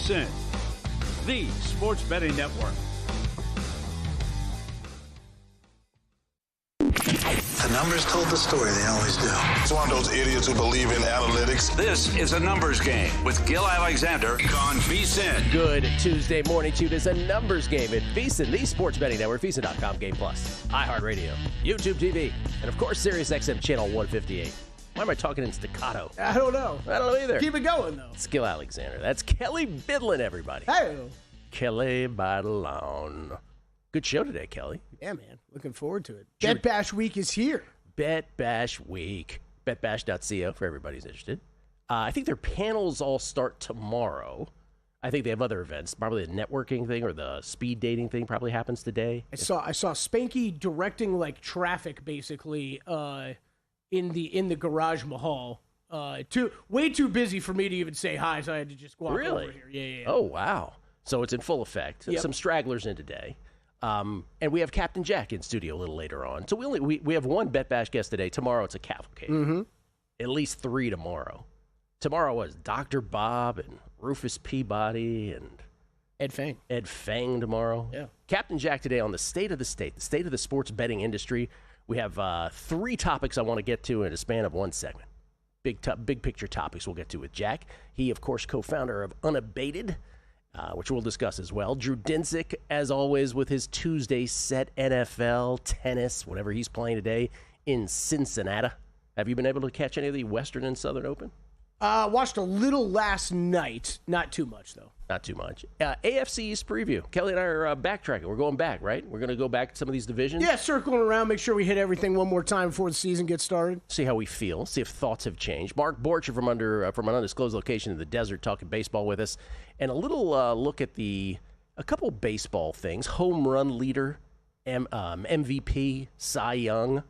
VSiN, the sports betting network. The numbers told the story, they always do. It's one of those idiots who believe in analytics. This is a numbers game with Gil Alexander on VSiN. Good Tuesday morning to you. It is a numbers game at VSiN, the sports betting network, VSiN.com, Game Plus, iHeartRadio, YouTube TV, and of course, Sirius XM channel 158. Why am I talking in staccato? I don't know. I don't know either. Keep it going, though. It's Gil Alexander. That's Kelly Bidlin, everybody. Hey. Kelly Bidlin. Good show today, Kelly. Yeah, man. Looking forward to it. Bet Bash Week is here. Bet Bash Week. BetBash.co for everybody who's interested. I think their panels all start tomorrow. I think they have other events. Probably the networking thing or the speed dating thing probably happens today. I saw Spanky directing like traffic basically in the Garage Mahal. Way too busy for me to even say hi, so I had to just walk over here. Yeah. Oh wow. So it's in full effect. Yep. Some stragglers in today. And we have Captain Jack in studio a little later on. So we have one Bet Bash guest today. Tomorrow it's a cavalcade. Mm-hmm. At least 3 tomorrow. Tomorrow was Dr. Bob and Rufus Peabody and Ed Fang tomorrow. Yeah. Captain Jack today on the state of the state, the state of the sports betting industry. We have 3 topics I want to get to in a span of one segment. Big picture topics we'll get to with Jack. He, of course, co-founder of Unabated, which we'll discuss as well. Drew Dinsick, as always, with his Tuesday set NFL, tennis, whatever he's playing today in Cincinnati. Have you been able to catch any of the Western and Southern Open? Watched a little last night. Not too much, though. Not too much. AFC East preview. Kelly and I are backtracking. We're going back, right? We're going to go back to some of these divisions. Yeah, circling around, make sure we hit everything one more time before the season gets started. See how we feel. See if thoughts have changed. Mark Borchard from an undisclosed location in the desert talking baseball with us. And a little look at a couple baseball things. Home run leader, MVP, Cy Young.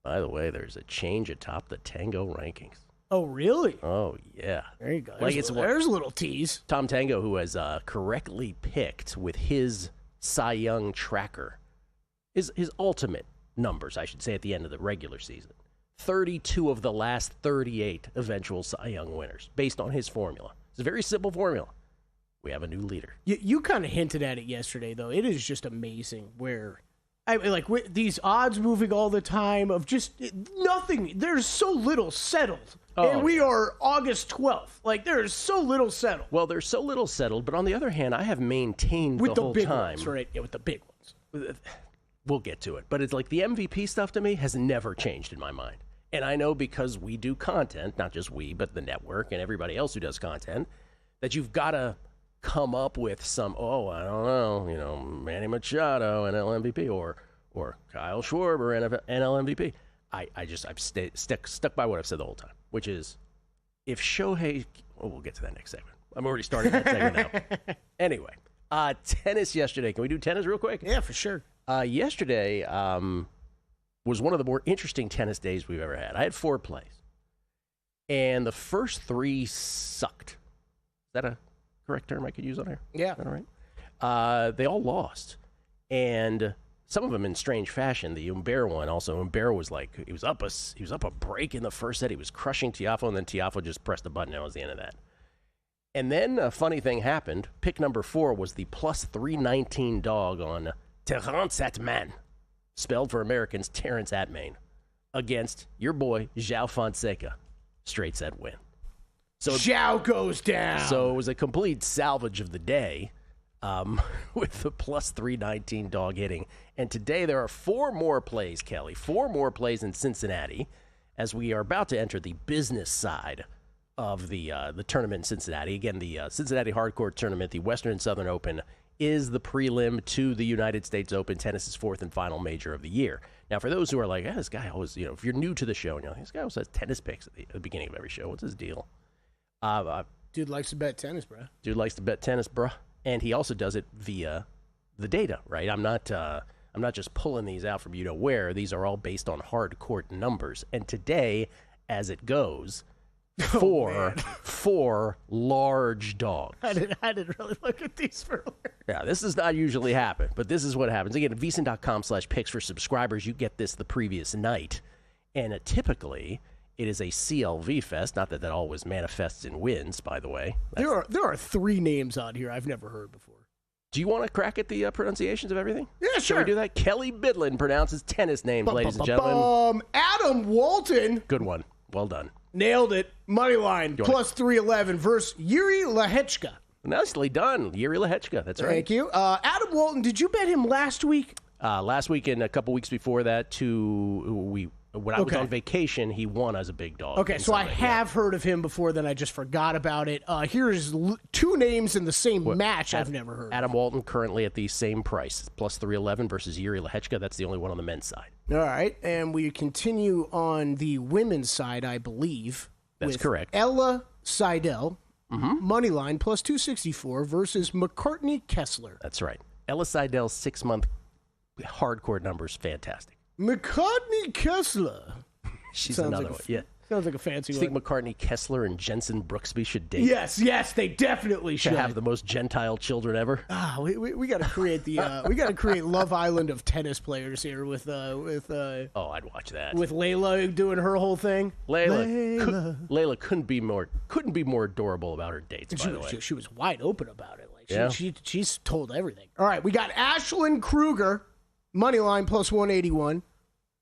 By the way, there's a change atop the Tango rankings. Oh, really? Oh, yeah. There you go. There's a little tease. Tom Tango, who has correctly picked with his Cy Young tracker, his ultimate numbers, I should say, at the end of the regular season. 32 of the last 38 eventual Cy Young winners, based on his formula. It's a very simple formula. We have a new leader. You kind of hinted at it yesterday, though. It is just amazing where... these odds moving all the time of just nothing. There's so little settled. And we are August 12th. There's so little settled. Well, there's so little settled, but on the other hand, I have maintained with the whole big time. Ones, right? Yeah, with the big ones. We'll get to it. But it's like the MVP stuff to me has never changed in my mind. And I know because we do content, not just we, but the network and everybody else who does content, that you've got to come up with some, I don't know, Manny Machado, NL MVP, or Kyle Schwarber, NL MVP. I've stuck by what I've said the whole time, which is if Shohei, we'll get to that next segment. I'm already starting that segment now. Anyway, tennis yesterday. Can we do tennis real quick? Yeah, for sure. Yesterday was one of the more interesting tennis days we've ever had. I had 4 plays, and the first 3 sucked. Is that a correct term I could use on here? Yeah. Is that all right? They all lost, and some of them in strange fashion. The Humbert one also. Humbert was he was up a break in the first set. He was crushing Tiafoe, and then Tiafoe just pressed the button. That was the end of that. And then a funny thing happened. Pick number 4 was the plus 319 dog on Terence Atman, spelled for Americans Terrence Atman, against your boy João Fonseca. Straight set win. So Zhao goes down. So it was a complete salvage of the day with the plus 319 dog hitting. And today there are 4 more plays, Kelly, 4 more plays in Cincinnati as we are about to enter the business side of the tournament in Cincinnati. Again, the Cincinnati Hardcourt Tournament, the Western and Southern Open, is the prelim to the United States Open, tennis's 4th and final major of the year. Now, for those who are like, this guy always, if you're new to the show and you're like, this guy always has tennis picks at the beginning of every show. What's his deal? Dude likes to bet tennis, bro. Dude likes to bet tennis, bro. And he also does it via the data, right? I'm not just pulling these out from where. These are all based on hard court numbers. And today, as it goes, four large dogs. I didn't really look at these for a Yeah, this does not usually happen, but this is what happens. Again, at VSiN.com/picks for subscribers, you get this the previous night. And typically, It is a CLV fest. Not that that always manifests in wins, by the way. There are 3 names on here I've never heard before. Do you want to crack at the pronunciations of everything? Yeah, sure. Shall we do that? Kelly Bidlin pronounces tennis names, ladies and gentlemen. Adam Walton. Good one. Well done. Nailed it. Money line, plus 311 versus Yuri Lehechka. Nicely done. Yuri Lehechka. That's right. Thank you. Adam Walton, did you bet him last week? Last week and a couple weeks before that, when I was on vacation, he won as a big dog. Okay, so I have heard of him before, then I just forgot about it. Here's 2 names in the same match I've never heard Adam Walton currently at the same price, plus 311 versus Yuri Lehechka. That's the only one on the men's side. All right, and we continue on the women's side, I believe. That's correct. Ella Seidel, money line, plus 264 versus McCartney Kessler. That's right. Ella Seidel's 6-month hardcore numbers, fantastic. McCartney Kessler. She's Sounds another like one. Yeah. Sounds like a fancy Do you think McCartney Kessler and Jensen Brooksby should date? Yes, they definitely should. To have the most Gentile children ever. We got to create we got to create Love Island of tennis players here with oh, I'd watch that. With Layla doing her whole thing. Layla couldn't be more adorable about her dates. By the way, she was wide open about it. Like Yeah. she's told everything. All right, we got Ashlyn Kruger, money line plus 181,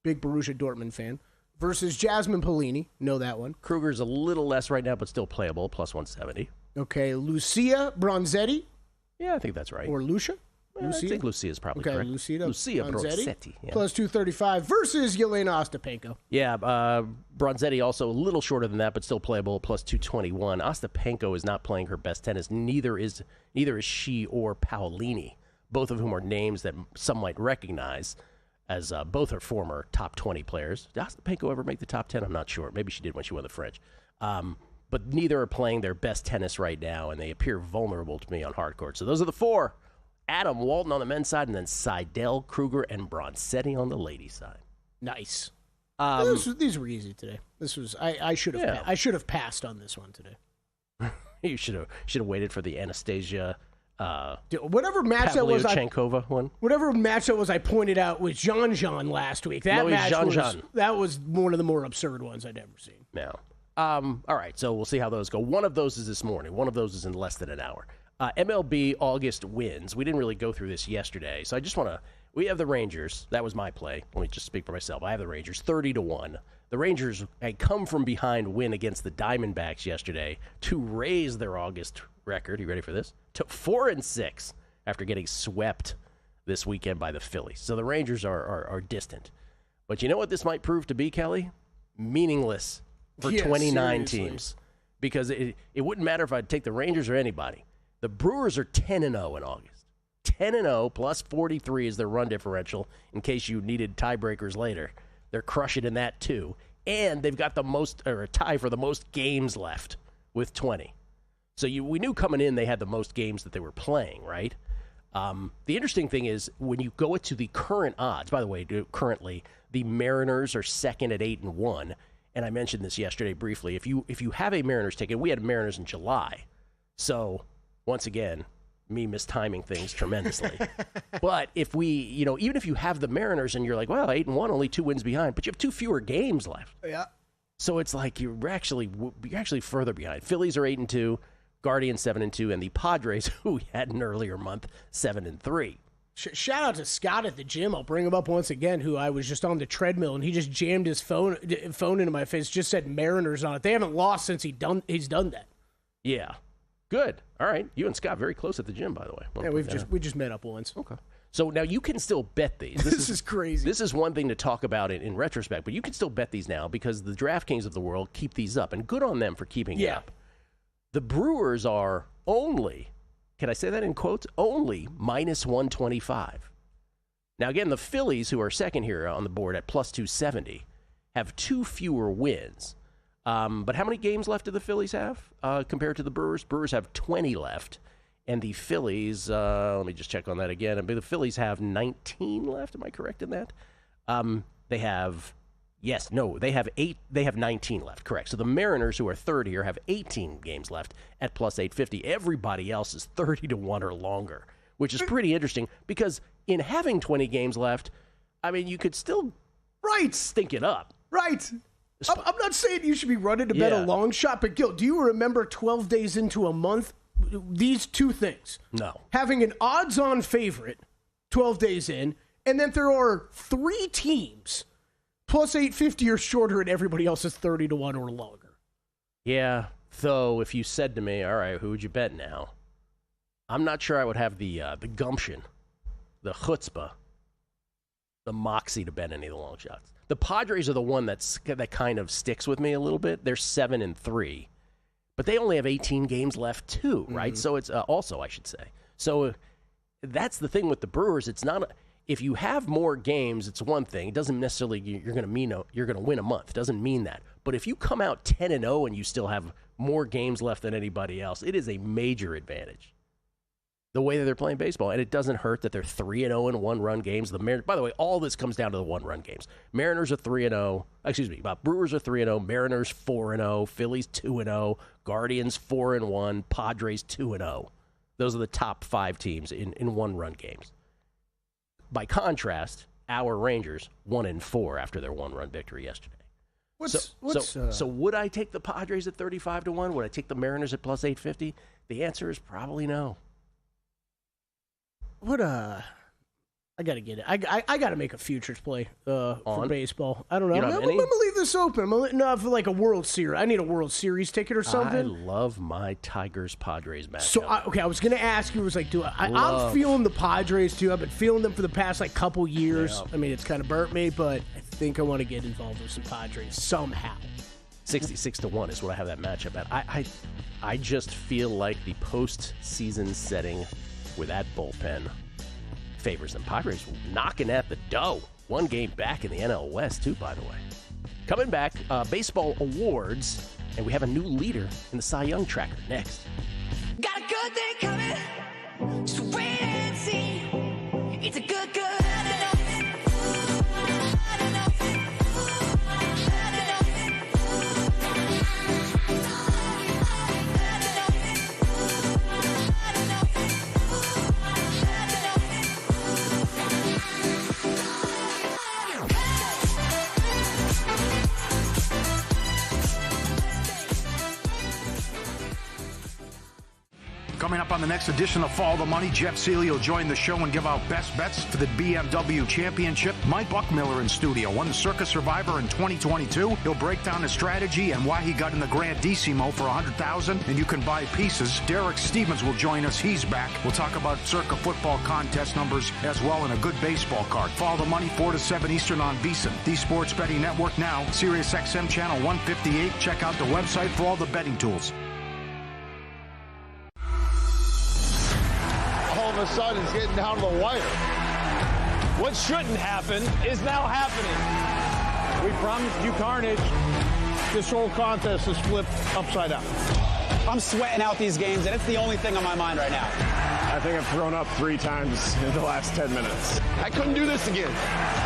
big Borussia Dortmund fan, versus Jasmine Polini. Know that one. Kruger's a little less right now, but still playable, plus 170. Okay, Lucia Bronzetti. Yeah, I think that's right. Or Lucia? I think Lucia's probably correct. Lucia Bronzetti. Yeah. Plus 235 versus Yelena Ostapenko. Yeah, Bronzetti also a little shorter than that, but still playable, plus 221. Ostapenko is not playing her best tennis. Neither is she or Paolini, both of whom are names that some might recognize, as both are former top 20 players. Did Ostapenko ever make the top 10? I'm not sure. Maybe she did when she won the French. But neither are playing their best tennis right now, and they appear vulnerable to me on hard court. So those are the 4. Adam Walton on the men's side, and then Seidel, Kruger, and Bronzetti on the ladies' side. Nice. These were easy today. This was I should have passed on this one today. You should have waited for the Anastasia. Whatever match that was, one. Whatever match that was, I pointed out was Jean last week. That match was one of the more absurd ones I'd ever seen. No. All right, so we'll see how those go. One of those is this morning. One of those is in less than an hour. MLB August wins. We didn't really go through this yesterday, so I just want to. We have the Rangers. That was my play. Let me just speak for myself. I have the Rangers 30-1. The Rangers had come from behind win against the Diamondbacks yesterday to raise their August record. You ready for this? To 4-6 after getting swept this weekend by the Phillies. So the Rangers are distant. But you know what this might prove to be, Kelly? Meaningless for 29 teams. Because it wouldn't matter if I'd take the Rangers or anybody. The Brewers are 10-0 in August. 10-0 plus 43 is their run differential in case you needed tiebreakers later. They're crushing in that too. And they've got a tie for the most games left with 20. So we knew coming in they had the most games that they were playing, right? The interesting thing is when you go to the current odds, by the way, currently the Mariners are second at 8-1. And I mentioned this yesterday briefly. If you have a Mariners ticket, we had Mariners in July. So once again, me mistiming things tremendously. But if even if you have the Mariners and you're like, well, 8-1, only 2 wins behind, but you have 2 fewer games left. Yeah. So it's like you're actually further behind. Phillies are 8-2, Guardians 7-2, and the Padres, who we had an earlier month, 7-3. Shout out to Scott at the gym. I'll bring him up once again, who I was just on the treadmill, and he just jammed his phone into my face, just said Mariners on it. They haven't lost since he's done that. Yeah. Good. All right. You and Scott very close at the gym, by the way. Yeah, we just met up once. Okay. So now you can still bet these. This is crazy. This is one thing to talk about in retrospect, but you can still bet these now because the DraftKings of the world keep these up, and good on them for keeping it up. The Brewers are only, can I say that in quotes? Only minus 125. Now, again, the Phillies, who are second here on the board at plus 270, have 2 fewer wins. But how many games left do the Phillies have compared to the Brewers? Brewers have 20 left, and the Phillies, let me just check on that again. The Phillies have 19 left. Am I correct in that? They have 8. They have 19 left, correct. So the Mariners, who are third here, have 18 games left at plus 850. Everybody else is 30-1 or longer, which is pretty interesting because in having 20 games left, I mean, you could still stink it up. Right. I'm not saying you should be running to bet a long shot, but Gil, do you remember 12 days into a month, these two things? No. Having an odds-on favorite 12 days in, and then there are 3 teams plus 850 or shorter, and everybody else is 30-1 or longer. Yeah, though if you said to me, all right, who would you bet now? I'm not sure I would have the gumption, the chutzpah, the moxie to bet any of the long shots. The Padres are the one that kind of sticks with me a little bit. They're 7-3, but they only have 18 games left too, right? So it's also, I should say. So that's the thing with the Brewers. It's not if you have more games, it's one thing. It doesn't necessarily you're going to win a month. It doesn't mean that. But if you come out 10-0 and you still have more games left than anybody else, it is a major advantage. The way that they're playing baseball, and it doesn't hurt that they're 3-0 in one-run games. By the way, all this comes down to the one-run games. Mariners are 3-0. Brewers are 3-0. Mariners 4-0. Phillies 2-0. Guardians 4-1. Padres 2-0. Those are the top 5 teams in one-run games. By contrast, our Rangers 1-4 after their one-run victory yesterday. So would I take the Padres at 35-1? Would I take the Mariners at plus 850? The answer is probably no. I got to get it. I got to make a futures play for baseball. I don't know. You don't I'm have any? going to leave this open. for like a World Series. I need a World Series ticket or something. I love my Tigers-Padres matchup. So, I was going to ask you, I'm feeling the Padres, too. I've been feeling them for the past, couple years. Yeah. I mean, it's kind of burnt me, but I think I want to get involved with some Padres somehow. 66-1 is what I have that matchup at. I just feel like the postseason setting with that bullpen favors them. Padres knocking at the dough. 1 game back in the NL West, too, by the way. Coming back, baseball awards, and we have a new leader in the Cy Young tracker next. Got a good thing coming, just wait and see. It's a good. Coming up on the next edition of Follow the Money, Jeff Seeley will join the show and give out best bets for the BMW Championship. Mike Buckmiller in studio won the Circa Survivor in 2022. He'll break down his strategy and why he got in the Grand Decimo for $100,000, and you can buy pieces. Derek Stevens will join us. He's back. We'll talk about Circa football contest numbers as well and a good baseball card. Follow the Money 4 to 7 Eastern on VSiN, the Sports Betting Network now. Sirius XM channel 158. Check out the website for all the betting tools. All of a sudden it's getting down to the wire. What shouldn't happen is now happening. We promised you carnage. This whole contest is flipped upside down. I'm sweating out these games, and it's the only thing on my mind right now. I think I've thrown up 3 times in the last 10 minutes. I couldn't do this again.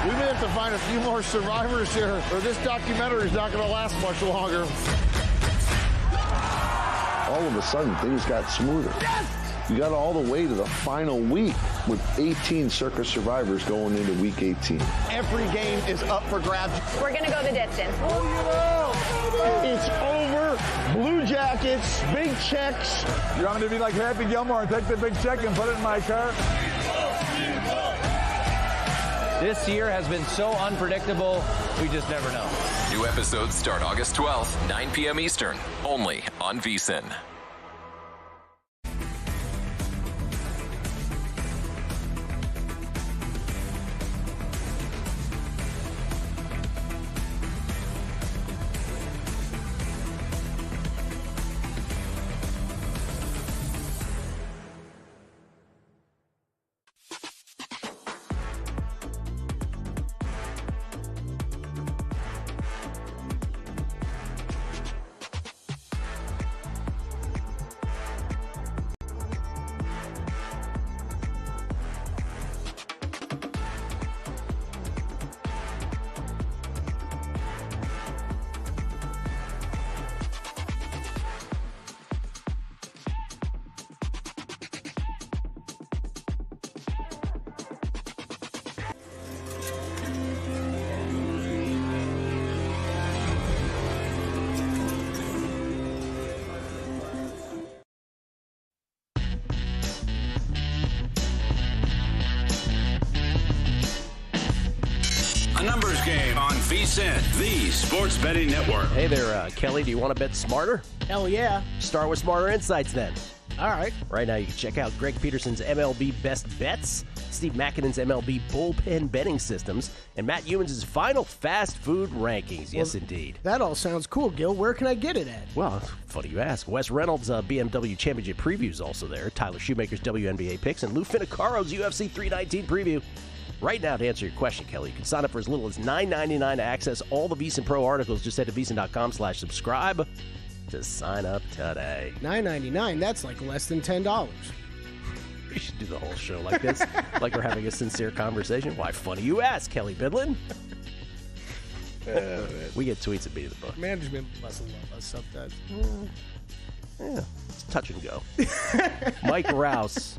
We may have to find a few more survivors here, or this documentary is not going to last much longer. All of a sudden, things got smoother. Yes! You got all the way to the final week with 18 Circa Survivors going into week 18. Every game is up for grabs. We're going to go the distance. It's over. Blue Jackets, big checks. You want me to be like Happy Gilmore and take the big check and put it in my car? This year has been so unpredictable, we just never know. New episodes start August 12th, 9 p.m. Eastern, only on VSiN. Numbers Game on VSiN, the sports betting network. Hey there, Kelly. Do you want to bet smarter? Hell yeah. Start with Smarter Insights then. All right. Right now, you can check out Greg Peterson's MLB Best Bets, Steve McKinnon's MLB Bullpen Betting Systems, and Matt Ewins' final fast food rankings. Yes, indeed. That all sounds cool, Gil. Where can I get it at? Well, funny you ask. Wes Reynolds' BMW Championship preview is also there. Tyler Shoemaker's WNBA picks, and Lou Finicaro's UFC 319 preview. Right now, to answer your question, Kelly, you can sign up for as little as $9.99 to access all the VSiN Pro articles. Just head to VSiN.com/subscribe to sign up today. $9.99, that's like less than $10. We should do the whole show like this, like we're having a sincere conversation. Why, funny you ask, Kelly Bidlin. We get tweets at Beat of the Book. Management must love us sometimes. Yeah, it's touch and go. Mike Rouse,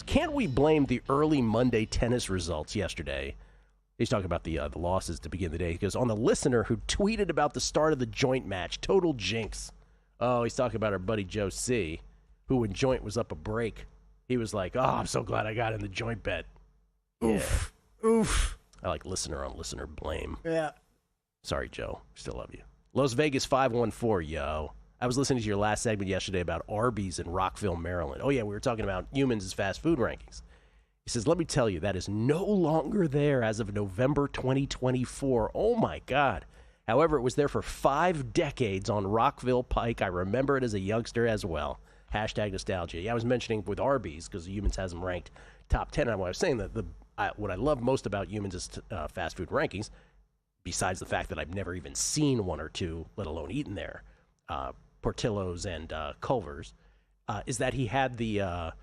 can't we blame the early Monday tennis results yesterday? He's talking about the losses to begin the day. He goes, on the listener who tweeted about the start of the joint match, total jinx. Oh, he's talking about our buddy Joe C., who when joint was up a break, he was like, oh, I'm so glad I got in the joint bet. Oof. Yeah. Oof. I like listener on listener blame. Yeah. Sorry, Joe. Still love you. Las Vegas 514, yo. I was listening to your last segment yesterday about Arby's in Rockville, Maryland. Oh, yeah, we were talking about Humans' fast food rankings. He says, let me tell you, that is no longer there as of November 2024. Oh, my God. However, it was there for 5 decades on Rockville Pike. I remember it as a youngster as well. Hashtag nostalgia. Yeah, I was mentioning with Arby's because Humans has them ranked top 10. And I was saying that what I love most about Humans' fast food rankings, besides the fact that I've never even seen one or two, let alone eaten there, Portillo's and Culver's, is that he had the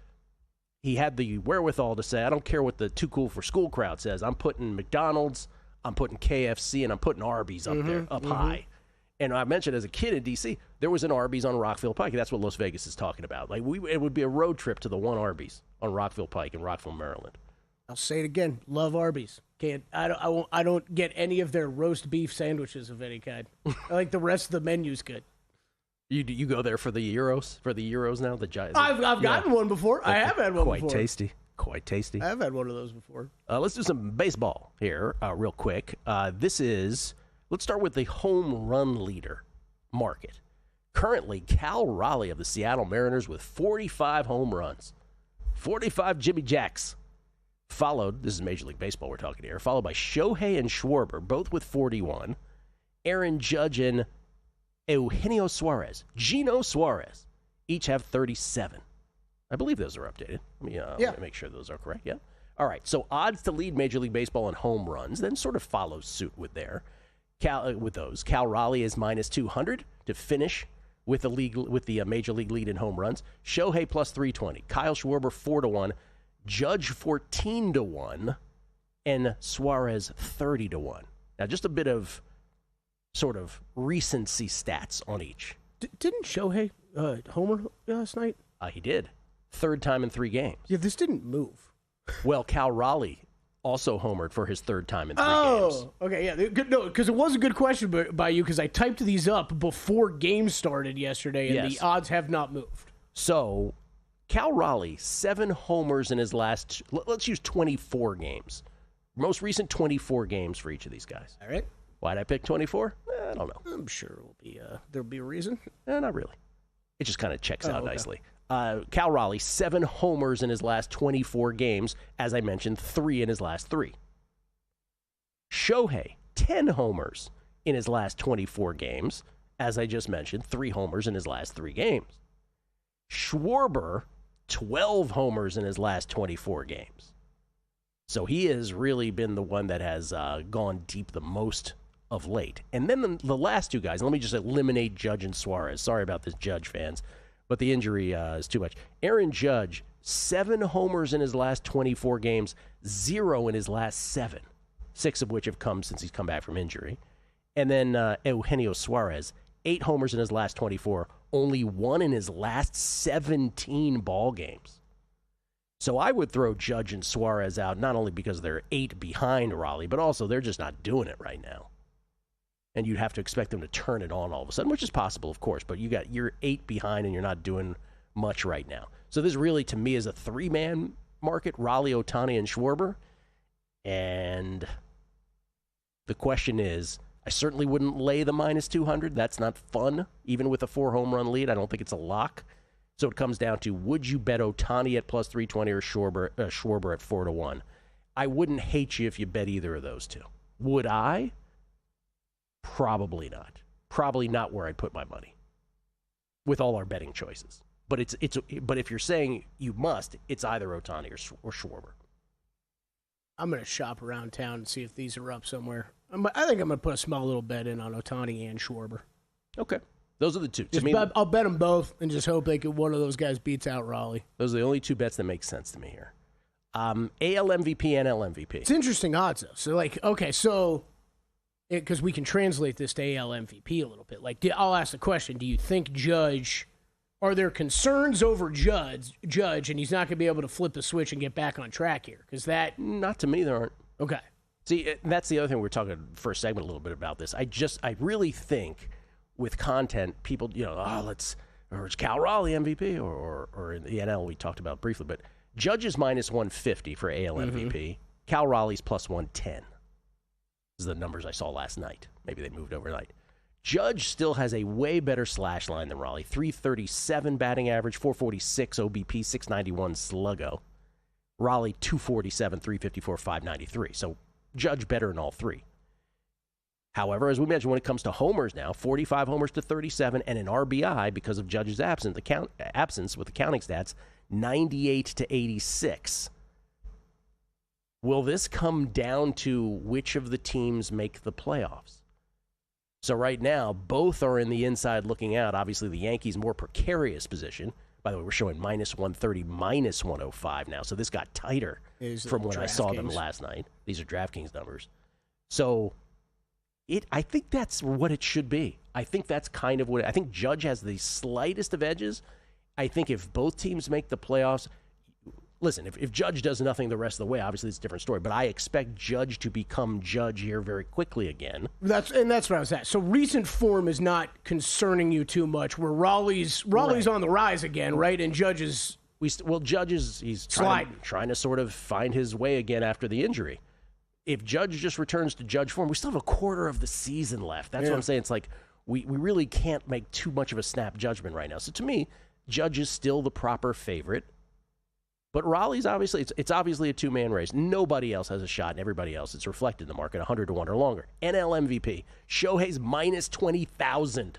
wherewithal to say, I don't care what the too cool for school crowd says. I'm putting McDonald's, I'm putting KFC, and I'm putting Arby's up there, up high. And I mentioned as a kid in D.C., there was an Arby's on Rockville Pike. That's what Las Vegas is talking about. Like it would be a road trip to the one Arby's on Rockville Pike in Rockville, Maryland. I'll say it again. Love Arby's. I don't get any of their roast beef sandwiches of any kind. I like the rest of the menu's good. You go there for the Euros? For the Euros now? I've gotten one before. I have had one before. Quite tasty. I've had one of those before. Let's do some baseball here real quick. Let's start with the home run leader market. Currently, Cal Raleigh of the Seattle Mariners with 45 home runs. 45 Jimmy Jacks. Followed, this is Major League Baseball we're talking here, followed by Shohei and Schwarber, both with 41. Aaron Judge and Eugenio Suarez, Gino Suarez, each have 37. I believe those are updated. Let me make sure those are correct. Yeah. All right. So odds to lead Major League Baseball in home runs then sort of follows suit with those. Cal Raleigh is minus 200 to finish with the Major League lead in home runs. Shohei plus 320. Kyle Schwarber 4-1. Judge 14-1. And Suarez 30-1. Now just a bit of sort of recency stats on each. Didn't Shohei homer last night? He did. 3rd time in 3 games. Yeah, this didn't move. Well, Cal Raleigh also homered for his 3rd time in 3 games. Oh, okay, yeah. No, because it was a good question by you, because I typed these up before games started yesterday, and the odds have not moved. So, Cal Raleigh, 7 homers in his last, let's use 24 games. Most recent 24 games for each of these guys. All right. Why'd I pick 24? I don't know. I'm sure there'll be a reason. Not really. It just kind of checks out nicely. Cal Raleigh, 7 homers in his last 24 games. As I mentioned, 3 in his last 3. Shohei, 10 homers in his last 24 games. As I just mentioned, 3 homers in his last 3 games. Schwarber, 12 homers in his last 24 games. So he has really been the one that has gone deep the most of late. And then the last 2 guys, let me just eliminate Judge and Suarez. Sorry about this, Judge fans, but the injury is too much. Aaron Judge, 7 homers in his last 24 games, 0 in his last 7, 6 of which have come since he's come back from injury. And then Eugenio Suarez, 8 homers in his last 24, only 1 in his last 17 ball games. So I would throw Judge and Suarez out, not only because they're 8 behind Raleigh, but also they're just not doing it right now. And you'd have to expect them to turn it on all of a sudden, which is possible, of course, but you're 8 behind and you're not doing much right now. So this really, to me, is a 3-man market, Raleigh, Ohtani, and Schwarber. And The question is, I certainly wouldn't lay the minus 200. That's not fun, even with a 4-home-run lead. I don't think it's a lock. So it comes down to, would you bet Ohtani at plus 320 or Schwarber at 4-1? I wouldn't hate you if you bet either of those two. Would I? Probably not. Probably not where I'd put my money with all our betting choices. But but if you're saying you must, it's either Ohtani or Schwarber. I'm going to shop around town and see if these are up somewhere. I think I'm going to put a small little bet in on Ohtani and Schwarber. Okay. Those are the two. I'll bet them both and just hope one of those guys beats out Raleigh. Those are the only two bets that make sense to me here. AL MVP, NL MVP. It's interesting odds, though. Because we can translate this to AL MVP a little bit. I'll ask the question, do you think Judge, are there concerns over Judge, and he's not going to be able to flip the switch and get back on track here? Not to me, there aren't. Okay. See, that's the other thing we were talking first segment a little bit about this. I really think with content, people, or it's Cal Raleigh MVP, or in the NL we talked about briefly, but Judge is minus 150 for AL MVP. Cal Raleigh's plus 110. This is the numbers I saw last night. Maybe they moved overnight. Judge still has a way better slash line than Raleigh. 337 batting average, 446 OBP, 691 sluggo. Raleigh 247, 354, 593. So Judge better in all three. However, as we mentioned, when it comes to homers now, 45 homers to 37, and an RBI because of Judge's absence with the counting stats, 98 to 86. Will this come down to which of the teams make the playoffs? So right now, both are in the inside looking out. Obviously, the Yankees' more precarious position. By the way, we're showing minus 130, minus 105 now. So this got tighter from when I saw them last night. These are DraftKings numbers. So I think that's what it should be. I think that's kind of what I think Judge has the slightest of edges. I think if both teams make the playoffs, listen, if Judge does nothing the rest of the way, obviously it's a different story. But I expect Judge to become Judge here very quickly again. That's what I was at. So recent form is not concerning you too much. Where Raleigh's on the rise again, right? And Judge is Judge is he's trying to sort of find his way again after the injury. If Judge just returns to Judge form, we still have a quarter of the season left. That's what I'm saying. It's like we really can't make too much of a snap judgment right now. So to me, Judge is still the proper favorite. But Raleigh's obviously, it's obviously a two-man race. Nobody else has a shot, and everybody else, it's reflected in the market, 100 to 1 or longer. NL MVP, Shohei's minus 20,000.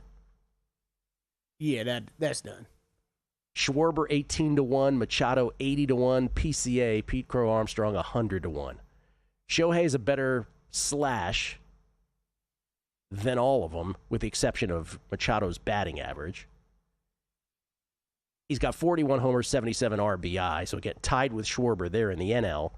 Yeah, that's done. Schwarber 18 to 1, Machado 80 to 1, PCA, Pete Crow Armstrong 100 to 1. Shohei's a better slash than all of them, with the exception of Machado's batting average. He's got 41 homers, 77 RBI, so again, tied with Schwarber there in the NL.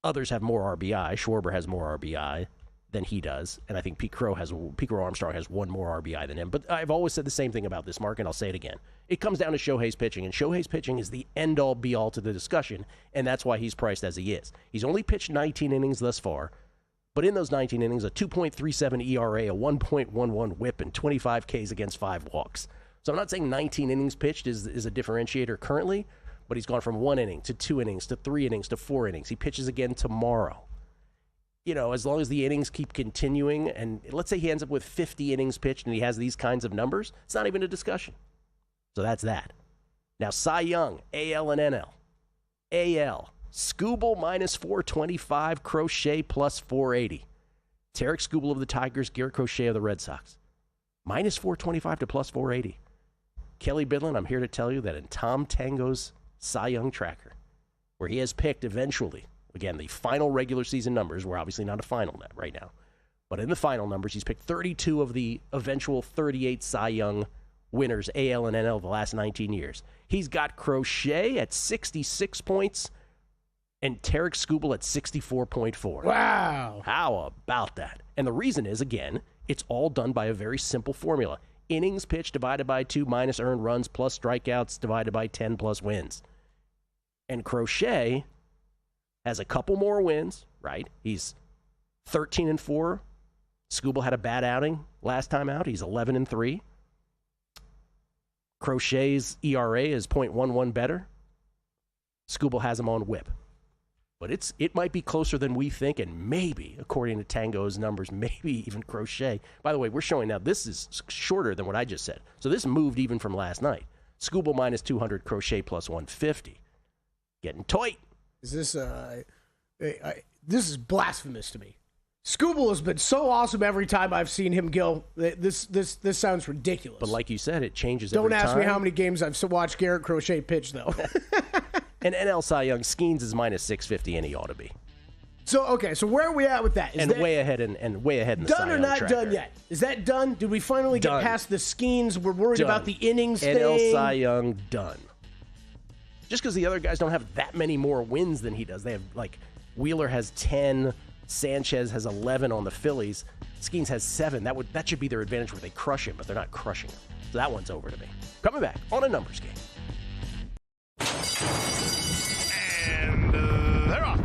Others have more RBI. Schwarber has more RBI than he does, and I think Pete Crow Armstrong has one more RBI than him. But I've always said the same thing about this, Mark, and I'll say it again. It comes down to Shohei's pitching, and Shohei's pitching is the end-all, be-all to the discussion, and that's why he's priced as he is. He's only pitched 19 innings thus far, but in those 19 innings, a 2.37 ERA, a 1.11 whip, and 25 Ks against 5 walks. So I'm not saying 19 innings pitched is a differentiator currently, but he's gone from 1 inning to 2 innings to 3 innings to 4 innings. He pitches again tomorrow. As long as the innings keep continuing, and let's say he ends up with 50 innings pitched and he has these kinds of numbers, it's not even a discussion. So that's that. Now, Cy Young, AL and NL. AL, Skubal minus 425, Crochet plus 480. Tarek Skubal of the Tigers, Garrett Crochet of the Red Sox. Minus 425 to plus 480. Kelly Bidlin, I'm here to tell you that in Tom Tango's Cy Young tracker, where he has picked eventually, again, the final regular season numbers, we're obviously not a final net right now, but in the final numbers, he's picked 32 of the eventual 38 Cy Young winners, AL and NL, the last 19 years. He's got Crochet at 66 points and Tarek Skubal at 64.4. Wow. How about that? And the reason is, again, it's all done by a very simple formula. Innings pitched divided by 2 minus earned runs plus strikeouts divided by 10 plus wins. And Crochet has a couple more wins, right? He's 13-4. Skubal had a bad outing last time out. He's 11-3. Crochet's ERA is .11 better. Skubal has him on whip. But it might be closer than we think, and maybe, according to Tango's numbers, maybe even Crochet. By the way, we're showing now this is shorter than what I just said. So this moved even from last night. Scooble minus 200, Crochet plus 150. Getting tight. Is this this is blasphemous to me. Scooble has been so awesome every time I've seen him go. This sounds ridiculous. But like you said, it changes Don't every time. Don't ask me how many games I've watched Garrett Crochet pitch, though. And NL Cy Young, Skeens is minus 650, and he ought to be. So, okay, so where are we at with that? Is that way ahead and way ahead in the done Cy or Young not tracker. done yet? Is that done? Did we finally get past the Skeens? We're worried about the innings thing. NL Cy Young, done. Just because the other guys don't have that many more wins than he does. They have, like, Wheeler has 10, Sanchez has 11 on the Phillies. Skeens has 7. That should be their advantage where they crush him, but they're not crushing him. So that one's over to me. Coming back on a numbers game. And they're off.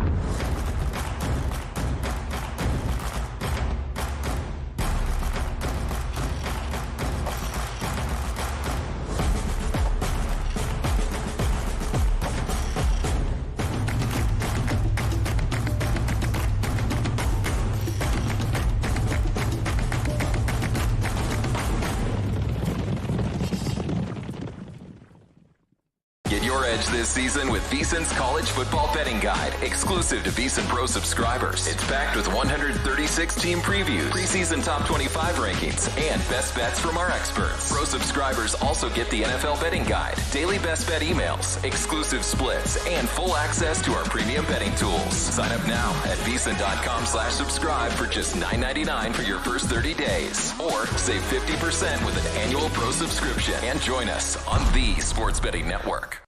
Get your edge this season with VSiN's College Football Betting Guide, exclusive to VSiN Pro subscribers. It's packed with 136 team previews, preseason top 25 rankings, and best bets from our experts. Pro subscribers also get the NFL Betting Guide, daily best bet emails, exclusive splits, and full access to our premium betting tools. Sign up now at VSiN.com/subscribe for just $9.99 for your first 30 days. Or save 50% with an annual Pro subscription. And join us on the Sports Betting Network.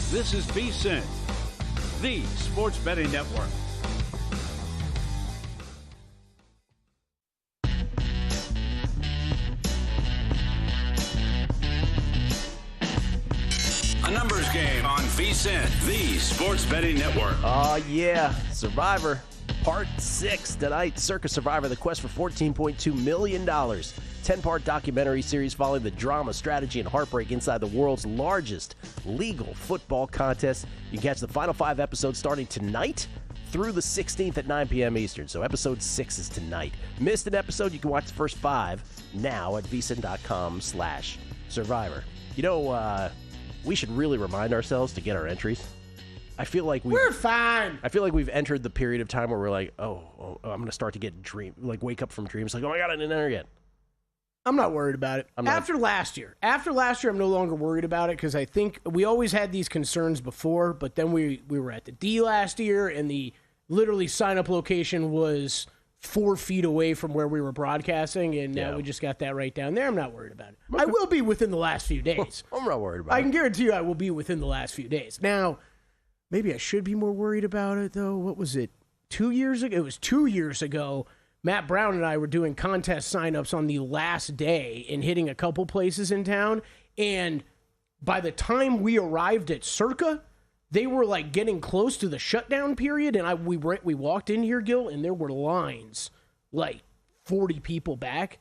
This is VSiN, the Sports Betting Network. A numbers game on VSiN, the sports betting network. Oh, yeah. Survivor, Part 6 tonight. Circa Survivor, the quest for $14.2 million. 10-part documentary series following the drama, strategy, and heartbreak inside the world's largest legal football contest. You can catch the final 5 episodes starting tonight through the 16th at 9 p.m. Eastern. So episode 6 is tonight. Missed an episode? You can watch the first 5 now at VSiN.com/Survivor. You know, we should really remind ourselves to get our entries. I feel like we're fine. I feel like we've entered the period of time where we're like, I'm going to start to get wake up from dreams. Like, oh my God, I didn't enter yet. I'm not worried about it. After last year, I'm no longer worried about it because I think we always had these concerns before, but then we were at the D last year, and the literally sign-up location was 4 feet away from where we were broadcasting, and now we just got that right down there. I'm not worried about it. I will be within the last few days. I'm not worried about it. I can guarantee you I will be within the last few days. Now, maybe I should be more worried about it, though. What was it, 2 years ago? It was 2 years ago. Matt Brown and I were doing contest signups on the last day and hitting a couple places in town. And by the time we arrived at Circa, they were like getting close to the shutdown period. And we walked in here, Gil, and there were lines, like 40 people back.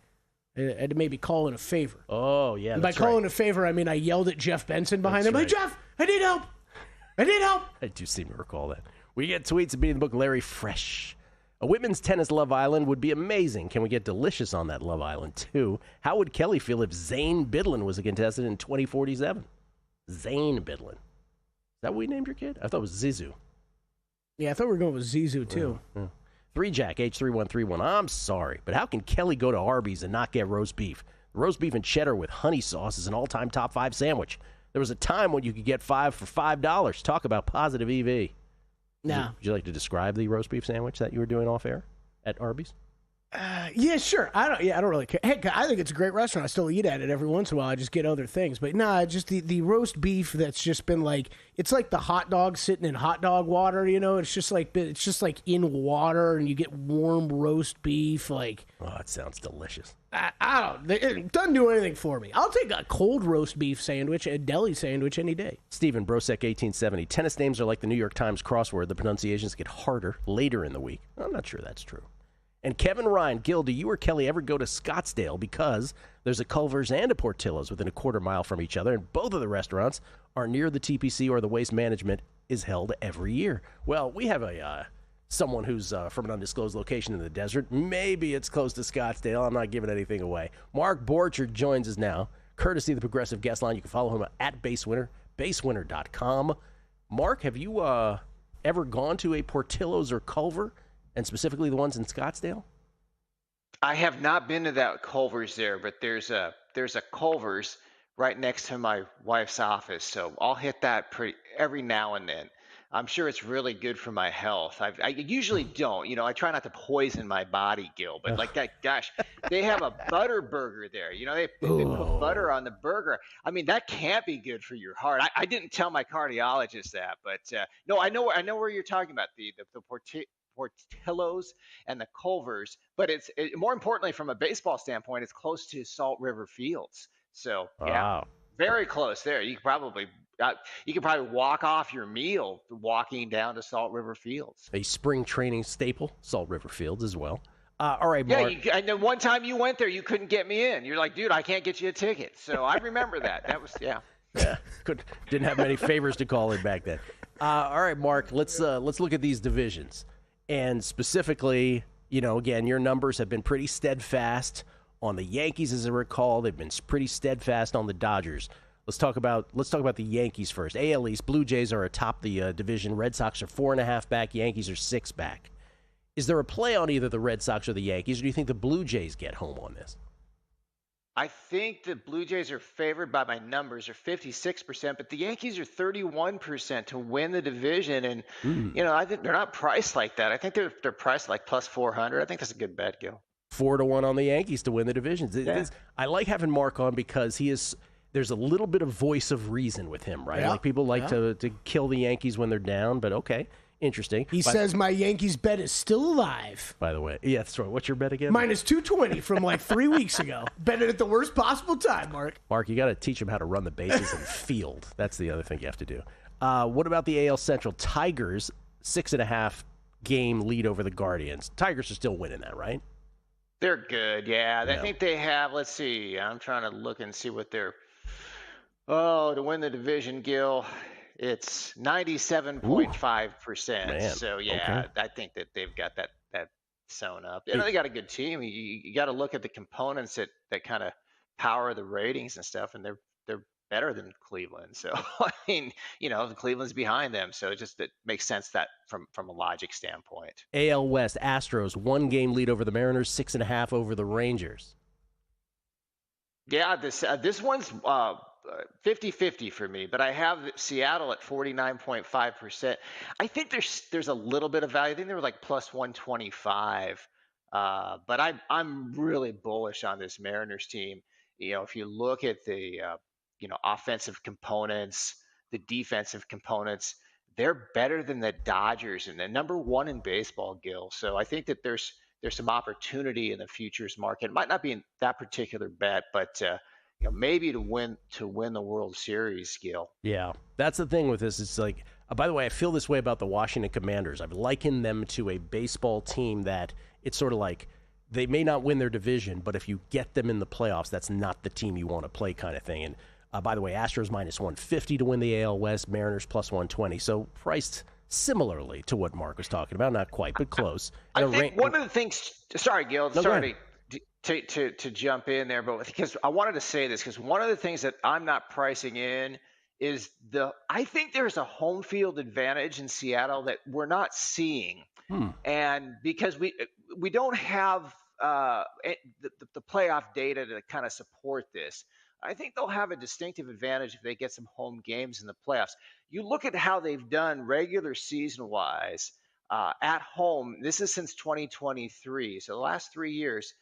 I had to maybe call in a favor. Oh, yeah. And by calling a favor, I mean I yelled at Jeff Benson behind him. Like, Jeff, I need help. I need help. I do seem to recall that. We get tweets of beating the book Larry Fresh. A women's tennis Love Island would be amazing. Can we get Delicious on that Love Island, too? How would Kelly feel if Zane Bidlin was a contestant in 2047? Zane Bidlin. Is that what we named your kid? I thought it was Zizou. Yeah, I thought we were going with Zizou, too. 3Jack, H3131. I'm sorry, but how can Kelly go to Arby's and not get roast beef? Roast beef and cheddar with honey sauce is an all-time top 5 sandwich. There was a time when you could get 5 for $5. Talk about positive EV. No. Would you like to describe the roast beef sandwich that you were doing off air at Arby's? Yeah, sure. I don't really care. Heck, I think it's a great restaurant. I still eat at it every once in a while. I just get other things. But just the roast beef that's just been like, it's like the hot dog sitting in hot dog water, you know? It's just like in water, and you get warm roast beef. Like, oh, it sounds delicious. It doesn't do anything for me. I'll take a cold roast beef sandwich, a deli sandwich any day. Stephen Brosek, 1870. Tennis names are like the New York Times crossword. The pronunciations get harder later in the week. I'm not sure that's true. And Kevin Ryan, Gil, do you or Kelly ever go to Scottsdale? Because there's a Culver's and a Portillo's within a quarter mile from each other, and both of the restaurants are near the TPC or the Waste Management is held every year. Well, we have someone who's from an undisclosed location in the desert. Maybe it's close to Scottsdale. I'm not giving anything away. Mark Borchard joins us now, courtesy of the Progressive Guest Line. You can follow him at BaseWinner, basewinner.com. Mark, have you ever gone to a Portillo's or Culver? And specifically the ones in Scottsdale? I have not been to that Culver's there, but there's a Culver's right next to my wife's office, so I'll hit that every now and then. I'm sure it's really good for my health. I usually don't, I try not to poison my body, Gil, but like that, gosh, they have a butter burger there. They put butter on the burger. I mean, that can't be good for your heart. I didn't tell my cardiologist that, but no, I know where you're talking about the Portillo's and the Culver's, but it's more importantly from a baseball standpoint, it's close to Salt River Fields. So yeah, very close there. You could probably walk off your meal walking down to Salt River Fields. A spring training staple, Salt River Fields as well. All right, Mark. Yeah, and then one time you went there, you couldn't get me in. You're like, dude, I can't get you a ticket. So I remember that. That was Yeah, didn't have many favors to call in back then. All right, Mark. Let's look at these divisions. And specifically, again, your numbers have been pretty steadfast on the Yankees, as I recall. They've been pretty steadfast on the Dodgers. Let's talk about the Yankees first. AL East, Blue Jays are atop the division. Red Sox are 4.5 back. Yankees are 6 back. Is there a play on either the Red Sox or the Yankees, or do you think the Blue Jays get home on this? I think the Blue Jays are favored by my numbers, are 56%, but the Yankees are 31% to win the division. And, I think they're not priced like that. I think they're priced like plus 400. I think that's a good bet, Gil. 4-1 on the Yankees to win the division. I like having Mark on because there's a little bit of voice of reason with him, right? Yeah. Like people like to kill the Yankees when they're down, but okay. interesting. He says my Yankees bet is still alive. By the way, yeah, that's right. What's your bet again? Minus 220 from like 3 weeks ago. Bet it at the worst possible time, Mark. Mark, you got to teach him how to run the bases in field. That's the other thing you have to do. What about the AL Central? Tigers, 6.5 game lead over the Guardians. Tigers are still winning that, right? They're good, yeah. I think they have, let's see, I'm trying to look and see what they're, to win the division, Gil, it's 97.5%. So, yeah, okay. I think that they've got that sewn up. You know, they got a good team. You got to look at the components that kind of power the ratings and stuff, and they're better than Cleveland. So, I mean, you know, Cleveland's behind them. So it makes sense that from a logic standpoint. AL West, Astros, 1 game lead over the Mariners, 6.5 over the Rangers. Yeah, this one's 50-50 for me, but I have Seattle at 49.5%. I think there's a little bit of value. I think they were like plus 125. But I'm really bullish on this Mariners team. You know, if you look at the offensive components, the defensive components, they're better than the Dodgers and the number 1 in baseball, Gil. So I think that there's some opportunity in the futures market. It might not be in that particular bet, but maybe to win the World Series, Gil. Yeah, that's the thing with this. It's like, by the way, I feel this way about the Washington Commanders. I've likened them to a baseball team that it's sort of like they may not win their division, but if you get them in the playoffs, that's not the team you want to play kind of thing. And by the way, Astros minus 150 to win the AL West, Mariners plus 120. So priced similarly to what Mark was talking about. Not quite, but close. I think one of the things – sorry, Gil. Sorry to jump in there, but because I wanted to say this, because one of the things that I'm not pricing in is I think there's a home field advantage in Seattle that we're not seeing. And because we don't have the playoff data to kind of support this, I think they'll have a distinctive advantage if they get some home games in the playoffs. You look at how they've done regular season-wise at home. This is since 2023, so the last 3 years.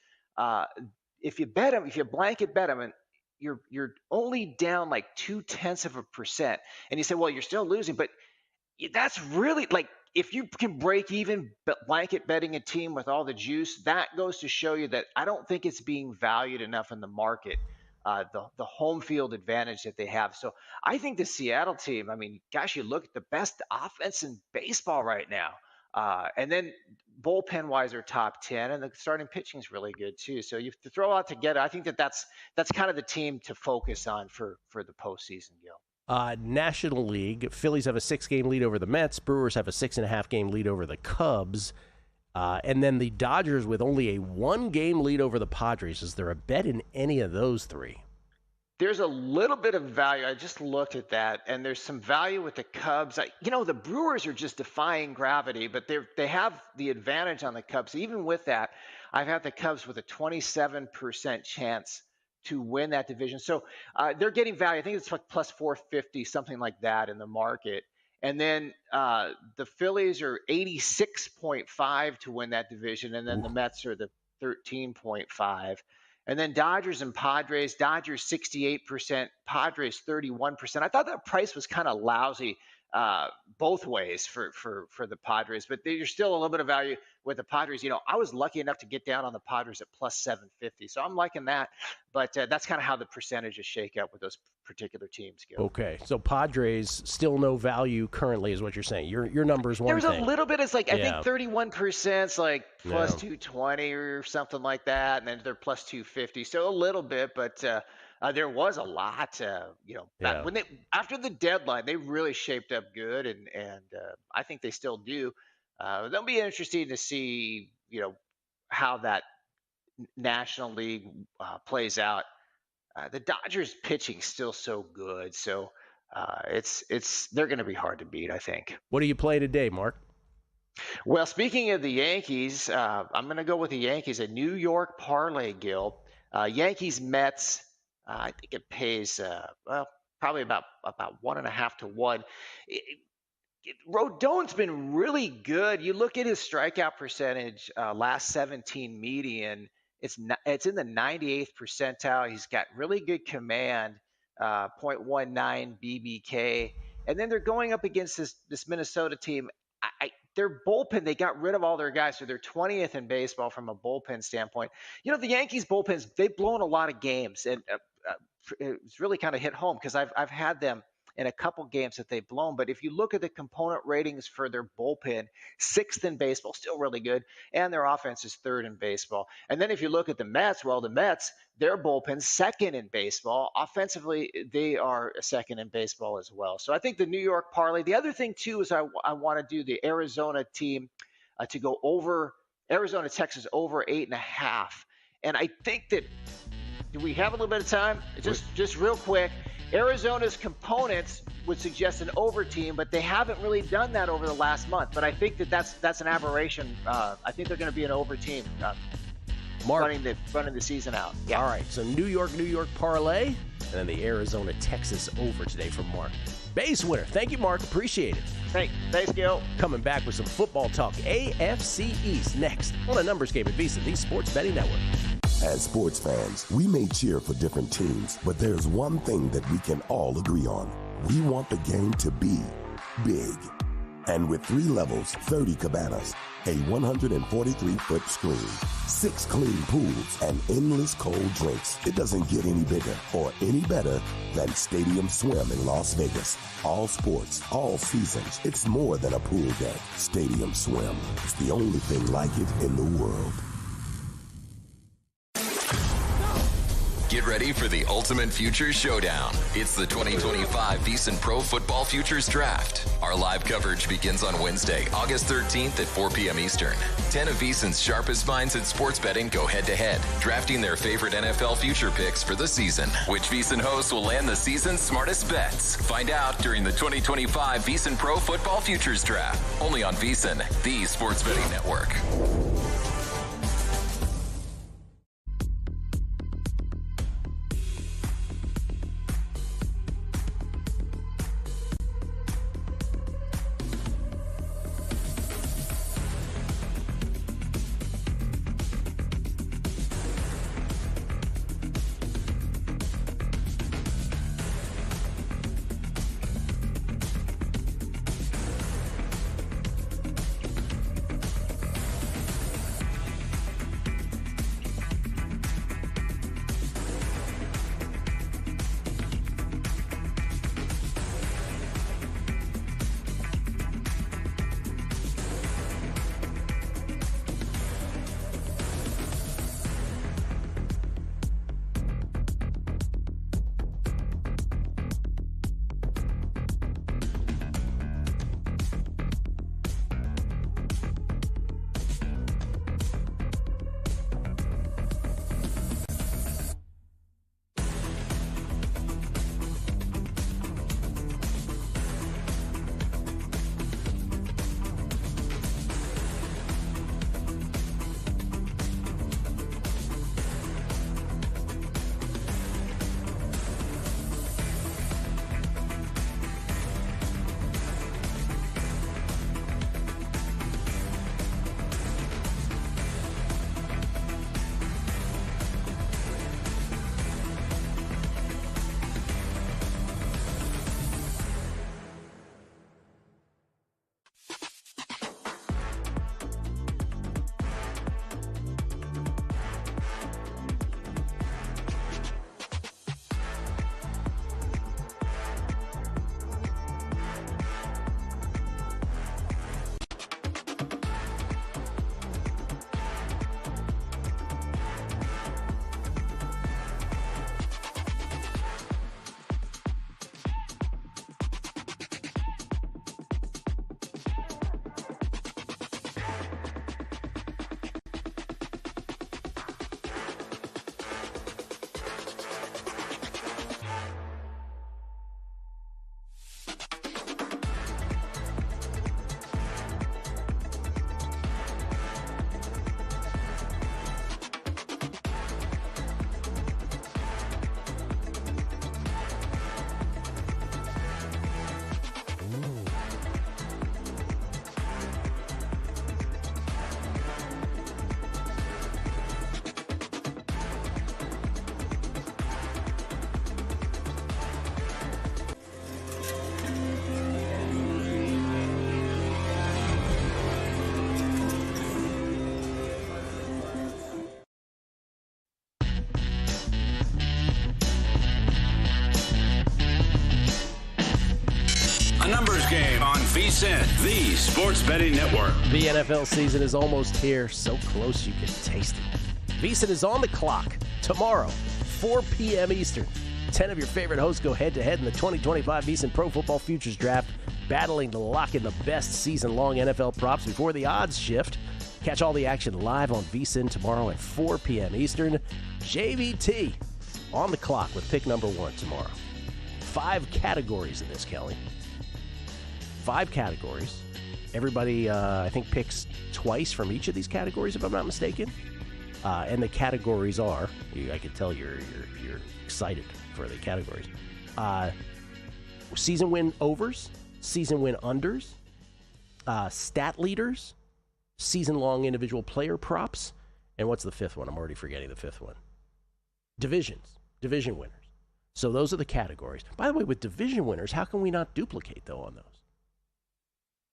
If you bet them, if you blanket bet them, and you're only down like 0.2%, and you say, well, you're still losing, but that's really like if you can break even blanket betting a team with all the juice, that goes to show you that I don't think it's being valued enough in the market. The home field advantage that they have. So I think the Seattle team, I mean, gosh, you look at the best offense in baseball right now. And then bullpen-wise, they're top 10, and the starting pitching is really good too. So you have to throw out together. I think that's kind of the team to focus on for the postseason, Gil. National League, Phillies have a 6-game lead over the Mets. Brewers have a 6.5-game lead over the Cubs. And then the Dodgers with only a 1-game lead over the Padres. Is there a bet in any of those three? There's a little bit of value. I just looked at that, and there's some value with the Cubs. The Brewers are just defying gravity, but they have the advantage on the Cubs. Even with that, I've had the Cubs with a 27% chance to win that division. So they're getting value. I think it's like plus 450, something like that in the market. And then the Phillies are 86.5 to win that division, and then the Mets are the 13.5. And then Dodgers and Padres, Dodgers 68%, Padres 31%. I thought that price was kind of lousy both ways for the Padres, but there's still a little bit of value with the Padres. I was lucky enough to get down on the Padres at plus 750, so I'm liking that. But that's kind of how the percentages shake up with those particular teams. Gil. Okay, so Padres still no value currently is what you're saying. Your number's one There's thing. A little bit. It's like I think 31% is like plus 220 or something like that, and then they're plus 250. So a little bit, but there was a lot. When after the deadline, they really shaped up good, and I think they still do. That'll be interesting to see, how that National League plays out. The Dodgers pitching still so good, so they're going to be hard to beat, I think. What do you play today, Mark? Well, speaking of the Yankees, I'm going to go with the Yankees, a New York parlay, Gil. Yankees Mets. I think it pays probably about 1.5 to 1. Rodon's been really good. You look at his strikeout percentage, last 17 median. It's in the 98th percentile. He's got really good command, 0.19 BBK. And then they're going up against this Minnesota team. their bullpen, they got rid of all their guys, so they're 20th in baseball from a bullpen standpoint. The Yankees bullpens, they've blown a lot of games, and it's really kind of hit home because I've had them in a couple games that they've blown. But if you look at the component ratings for their bullpen, 6th in baseball, still really good, and their offense is 3rd in baseball. And then if you look at the Mets, well, the Mets, their bullpen 2nd in baseball. Offensively, they are 2nd in baseball as well. So I think the New York parlay. The other thing too is I want to do the Arizona team to go over Arizona, Texas over 8.5. And I think that, do we have a little bit of time? Just real quick. Arizona's components would suggest an over team, but they haven't really done that over the last month. But I think that's an aberration. I think they're going to be an over team running the season out. Yeah. All right, so New York parlay, and then the Arizona, Texas over today from Mark. Base winner. Thank you, Mark. Appreciate it. Thanks, Gil. Coming back with some football talk. AFC East next on a numbers game at VSiN, the Sports Betting Network. As sports fans, we may cheer for different teams, but there's one thing that we can all agree on. We want the game to be big. And with 3 levels, 30 cabanas, a 143-foot screen, 6 clean pools, and endless cold drinks, it doesn't get any bigger or any better than Stadium Swim in Las Vegas. All sports, all seasons. It's more than a pool deck. Stadium Swim. It's the only thing like it in the world. Get ready for the Ultimate Futures Showdown. It's the 2025 VSiN Pro Football Futures Draft. Our live coverage begins on Wednesday, August 13th at 4 p.m. Eastern. 10 of VSiN's sharpest minds in sports betting go head-to-head, drafting their favorite NFL future picks for the season. Which VSiN host will land the season's smartest bets? Find out during the 2025 VSiN Pro Football Futures Draft. Only on VSiN, the Sports Betting Network. A numbers game on VSiN, the sports betting network. The NFL season is almost here, so close you can taste it. VSiN is on the clock tomorrow, 4 p.m. Eastern. 10 of your favorite hosts go head-to-head in the 2025 VSiN Pro Football Futures Draft, battling to lock in the best season-long NFL props before the odds shift. Catch all the action live on VSiN tomorrow at 4 p.m. Eastern. JVT on the clock with pick number 1 tomorrow. 5 categories in this, Kelly. 5 categories. Everybody, I think, picks twice from each of these categories, if I'm not mistaken. And the categories are, I can tell you're excited for the categories. Season win overs, season win unders, stat leaders, season-long individual player props, and what's the 5th one? I'm already forgetting the 5th one. Division winners. So those are the categories. By the way, with division winners, how can we not duplicate, though, on those?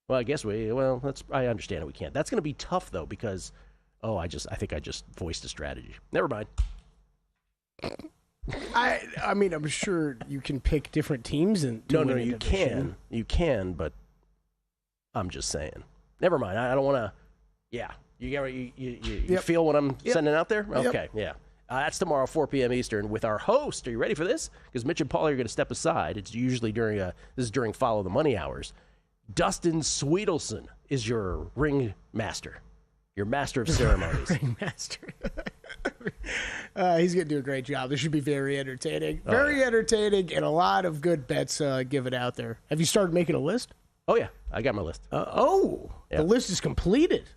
Well, I guess I understand it. We can't. That's going to be tough, though, because, I think I just voiced a strategy. Never mind. I mean, I'm sure you can pick different teams and No, you can. You can, but I'm just saying. Never mind. I don't want to. Yeah. You feel what I'm sending out there? Okay, yeah. That's tomorrow, 4 p.m. Eastern, with our host. Are you ready for this? Because Mitch and Paul are going to step aside. It's usually during Follow the Money hours. Dustin Sweetelson is your ring master, your master of ceremonies. Ring master. He's going to do a great job. This should be very entertaining. Very entertaining, and a lot of good bets given out there. Have you started making a list? Oh, yeah. I got my list. The list is completed.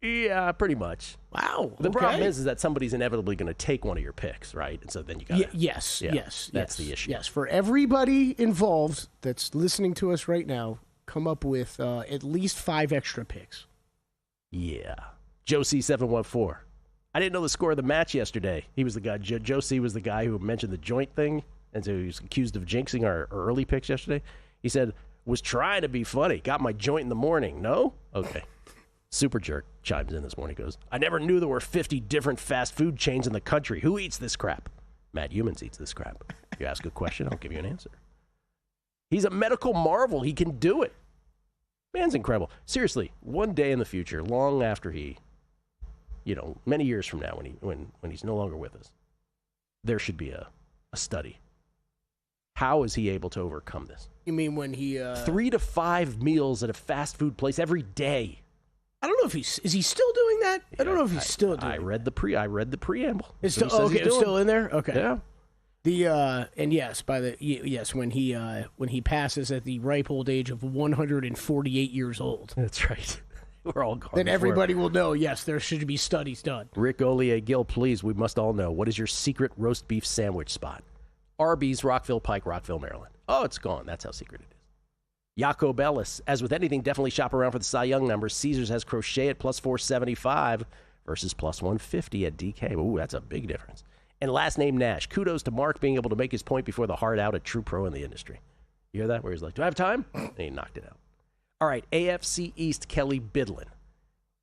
Yeah, pretty much. Wow. The problem is that somebody's inevitably going to take one of your picks, right? And so then you got to... Yes. That's the issue. Yes, for everybody involved that's listening to us right now, come up with at least 5 extra picks. Yeah. Joe C714. I didn't know the score of the match yesterday. He was the guy. Joe C was the guy who mentioned the joint thing, and so he was accused of jinxing our early picks yesterday. He said, was trying to be funny. Got my joint in the morning. No? Okay. Super Jerk chimes in this morning, goes, I never knew there were 50 different fast food chains in the country. Who eats this crap? Matt Humans eats this crap. You ask a question, I'll give you an answer. He's a medical marvel. He can do it. Man's incredible. Seriously, one day in the future, long after he, many years from now when he's no longer with us, there should be a study. How is he able to overcome this? You mean when he... 3 to 5 meals at a fast food place every day. I don't know if is he still doing that? I don't know if he's still doing I read the preamble. It's still, it's still in there? Okay. Yeah. When he passes at the ripe old age of 148 years old. That's right. We're all gone. Then everybody will know, yes, there should be studies done. Rick Olier, Gil, please, we must all know, what is your secret roast beef sandwich spot? Arby's, Rockville Pike, Rockville, Maryland. Oh, it's gone. That's how secret it is. Jacob Ellis, as with anything, definitely shop around for the Cy Young numbers. Caesars has Crochet at plus 475 versus plus 150 at DK. Ooh, that's a big difference. And last name Nash. Kudos to Mark being able to make his point before the hard out, a true pro in the industry. You hear that? Where he's like, do I have time? And he knocked it out. All right, AFC East, Kelly Bidlin.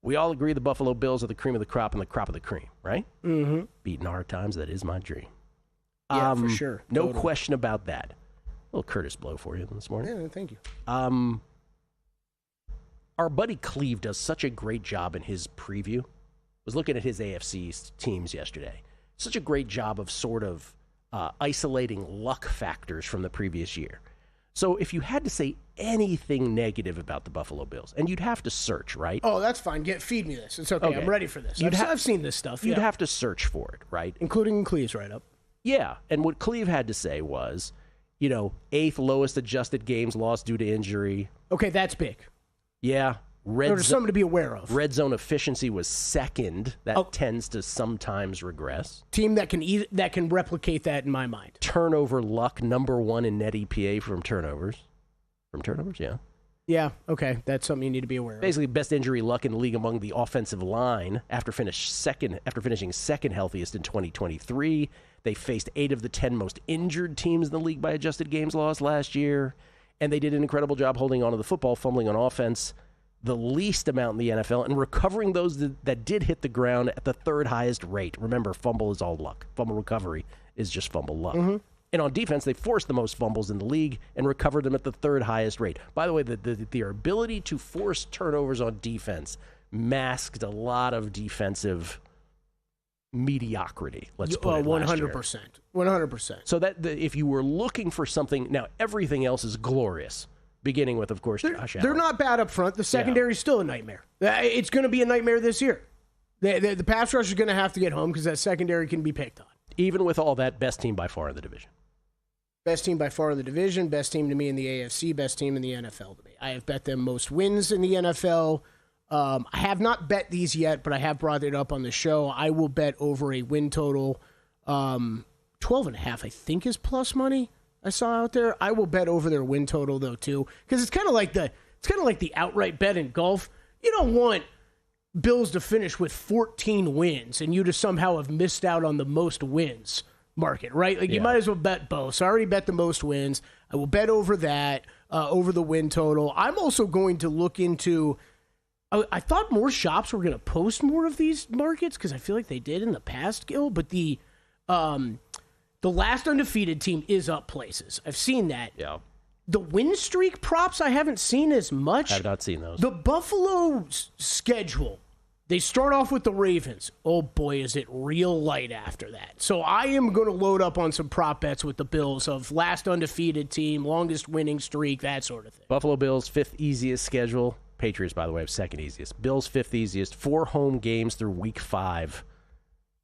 We all agree the Buffalo Bills are the cream of the crop and the crop of the cream, right? Mm-hmm. Beating hard times, that is my dream. Yeah, for sure. No question about that. A little Curtis blow for you this morning. Yeah, thank you. Our buddy Cleve does such a great job in his preview. I was looking at his AFC teams yesterday. Such a great job of sort of isolating luck factors from the previous year. So if you had to say anything negative about the Buffalo Bills, and you'd have to search, right? Oh, that's fine. Feed me this. It's okay. I'm ready for this. I've seen this stuff. You'd have to search for it, right? Including Cleve's write-up. Yeah, and what Cleve had to say was, 8th lowest adjusted games lost due to injury. Okay, that's big. Yeah. There's something to be aware of. Red zone efficiency was second. That tends to sometimes regress. Team that can replicate that in my mind. Turnover luck, number 1 in net EPA from turnovers. From turnovers, yeah. Yeah, okay. That's something you need to be aware of. Basically, best injury luck in the league among the offensive line after finishing second healthiest in 2023. They faced 8 of the 10 most injured teams in the league by adjusted games lost last year, and they did an incredible job holding on to the football, fumbling on offense, the least amount in the NFL, and recovering those that did hit the ground at the 3rd highest rate. Remember, fumble is all luck. Fumble recovery is just fumble luck. Mm-hmm. And on defense, they forced the most fumbles in the league and recovered them at the third highest rate. By the way, their ability to force turnovers on defense masked a lot of defensive mediocrity. Let's put it 100%. 100%. So that if you were looking for something, now everything else is glorious, beginning with, of course, Josh Allen. They're not bad up front. The secondary is still a nightmare. It's going to be a nightmare this year. The pass rush is going to have to get home because that secondary can be picked on. Even with all that, best team by far in the division. Best team by far in the division, best team to me in the AFC, best team in the NFL to me. I have bet them most wins in the NFL. I have not bet these yet, but I have brought it up on the show. I will bet over a win total. 12.5, I think, is plus money I saw out there. I will bet over their win total, though, too, because it's kind of like the outright bet in golf. You don't want Bills to finish with 14 wins and you to somehow have missed out on the most wins market, right? Like, you might as well bet both. So I already bet the most wins. I will bet over that, over the win total. I'm also going to look into, I thought more shops were going to post more of these markets because I feel like they did in the past, Gil, but the last undefeated team is up places. I've seen that. Yeah. The win streak props I haven't seen as much. I've not seen those. The Buffalo schedule, they start off with the Ravens. Oh, boy, is it real light after that. So I am going to load up on some prop bets with the Bills of last undefeated team, longest winning streak, that sort of thing. Buffalo Bills, 5th easiest schedule. Patriots, by the way, have 2nd easiest. Bills, 5th easiest. 4 home games through week 5.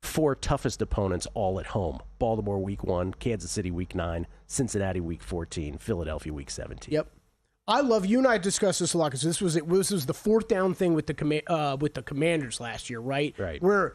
4 toughest opponents all at home. Baltimore week 1, Kansas City week 9, Cincinnati week 14, Philadelphia week 17. Yep. I love, you and I discussed this a lot because this was the 4th down thing with the Commanders last year, right? Right. Where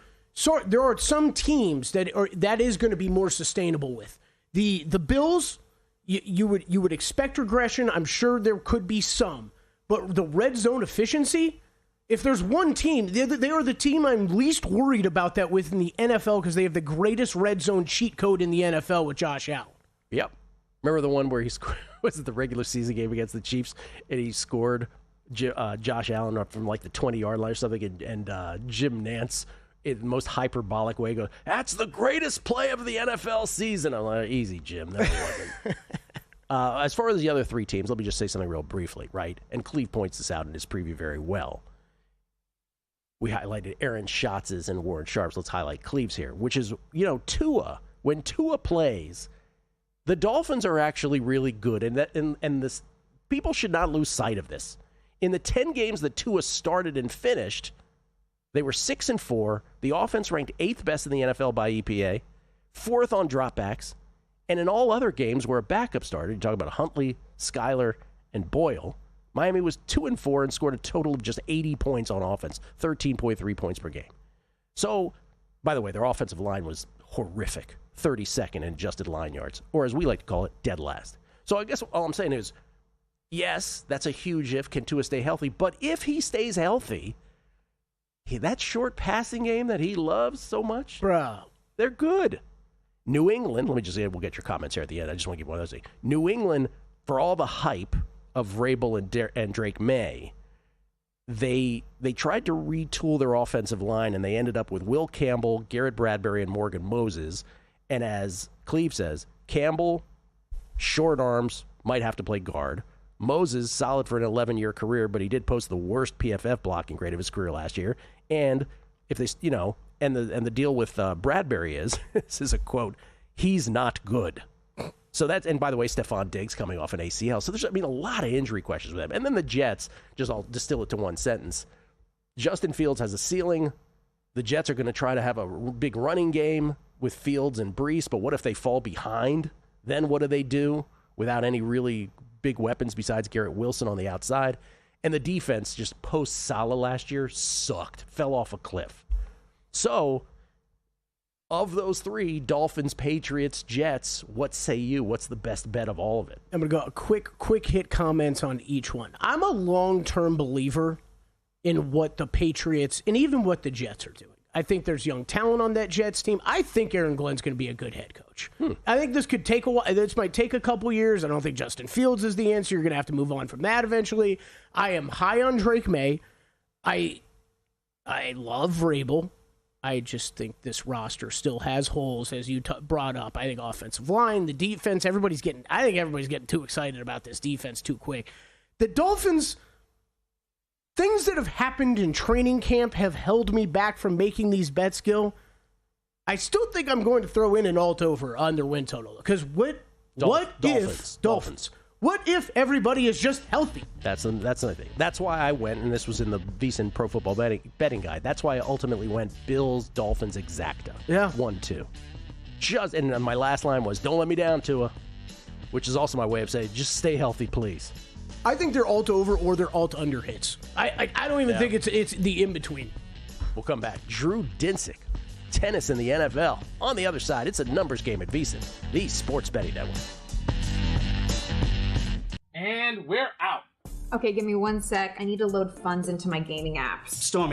there are some teams that is going to be more sustainable with. The Bills, you would expect regression. I'm sure there could be some. But the red zone efficiency, if there's one team, they are the team I'm least worried about that with in the NFL because they have the greatest red zone cheat code in the NFL with Josh Allen. Yep. Remember the one where he scored, was it the regular season game against the Chiefs, and he scored Josh Allen up from like the 20-yard line or something, and Jim Nantz, in the most hyperbolic way, goes, "That's the greatest play of the NFL season." I'm like, easy, Jim. No, it wasn't. As far as the other 3 teams, let me just say something real briefly, right? And Cleve points this out in his preview very well. We highlighted Aaron Schatz's and Warren Sharp's. Let's highlight Cleve's here, which is, Tua. When Tua plays, the Dolphins are actually really good, and this people should not lose sight of this. In the 10 games that Tua started and finished, they were 6-4. The offense ranked 8th best in the NFL by EPA, 4th on dropbacks, and in all other games where a backup started, you talk about Huntley, Skyler, and Boyle, Miami was 2-4 and scored a total of just 80 points on offense, 13.3 points per game. So, by the way, their offensive line was horrific, 32nd in adjusted line yards, or as we like to call it, dead last. So I guess all I'm saying is, yes, that's a huge if. Can Tua stay healthy? But if he stays healthy, that short passing game that he loves so much, bro, they're good. New England, let me just say, we'll get your comments here at the end. I just want to give one of those things. New England, for all the hype of Vrabel and Drake May, they tried to retool their offensive line, and they ended up with Will Campbell, Garrett Bradbury, and Morgan Moses. And as Cleve says, Campbell, short arms, might have to play guard. Moses, solid for an 11-year career, but he did post the worst PFF blocking grade of his career last year. And if they, and the deal with Bradbury is, this is a quote, he's not good. So that's, and by the way, Stephon Diggs coming off an ACL. So there's, a lot of injury questions with them. And then the Jets, just I'll distill it to one sentence. Justin Fields has a ceiling. The Jets are going to try to have a big running game with Fields and Brees, but what if they fall behind? Then what do they do without any really big weapons besides Garrett Wilson on the outside? And the defense, just post-Salah last year, sucked, fell off a cliff. So, of those 3, Dolphins, Patriots, Jets, what say you? What's the best bet of all of it? I'm going to go quick hit comments on each one. I'm a long-term believer in what the Patriots and even what the Jets are doing. I think there's young talent on that Jets team. I think Aaron Glenn's going to be a good head coach. I think this could take a while. This might take a couple years. I don't think Justin Fields is the answer. You're going to have to move on from that eventually. I am high on Drake May. I love Vrabel. I just think this roster still has holes, as you brought up. I think offensive line, the defense, I think everybody's getting too excited about this defense too quick. The Dolphins, things that have happened in training camp have held me back from making these bets, Gil. I still think I'm going to throw in an alt over on their win total. Because what if everybody is just healthy? That's another thing. That's why I went, and this was in the VSiN Pro Football betting guide. That's why I ultimately went Bills, Dolphins, exacta. Yeah. 1-2. And my last line was, don't let me down, Tua, which is also my way of saying, just stay healthy, please. I think they're alt over or they're alt under hits. I don't even think it's the in-between. We'll come back. Drew Dinsick, tennis in the NFL. On the other side, it's a numbers game at VSiN, the Sports Betting Network. And we're out. Okay, give me 1 sec. I need to load funds into my gaming apps. Stormy.